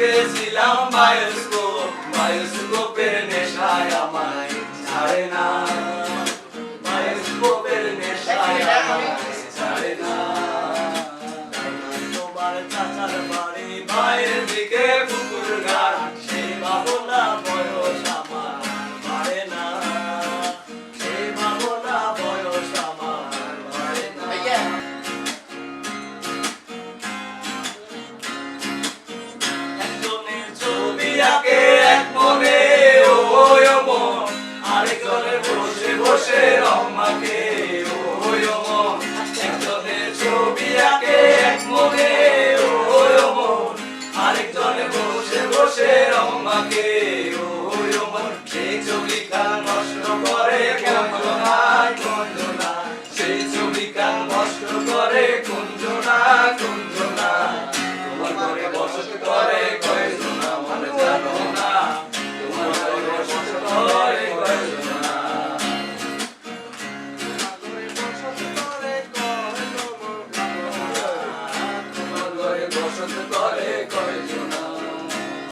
দেখেছিলাম বায়োস্কোপ, বায়োস্কোপের নেশায় আমায় ছাড়ে না, বায়োস্কোপের নেশায় আমায় ছাড়ে না। তোমার চাচার বাড়ি বাইরের দিকে পুকুর ঘাট, সেই ভাবনা বয়স আমার বাড়ে না, সেই ভাবনা বয়স আমার বাড়ে না। একজনের ছবি আঁকে এক মনে ওই মন, আরেকজনের বসে বসে রং মাখে ওই মন। একজনের ছবি আঁকে এক মনে ওই মন, আরেকজনের বসে বসে রং মাখে ওই মন। সেই ছবিটা নষ্ট করে কুঞ্জনা, কুঞ্জনা, সেই ছবিটা নষ্ট করে কুঞ্জনা, কুঞ্জনা। তোমার ঘরে বসত করে কয়জনা মনে জানো না, তোমার ঘরে বসত করে কয়জনা, তোমার ঘরে বসত করে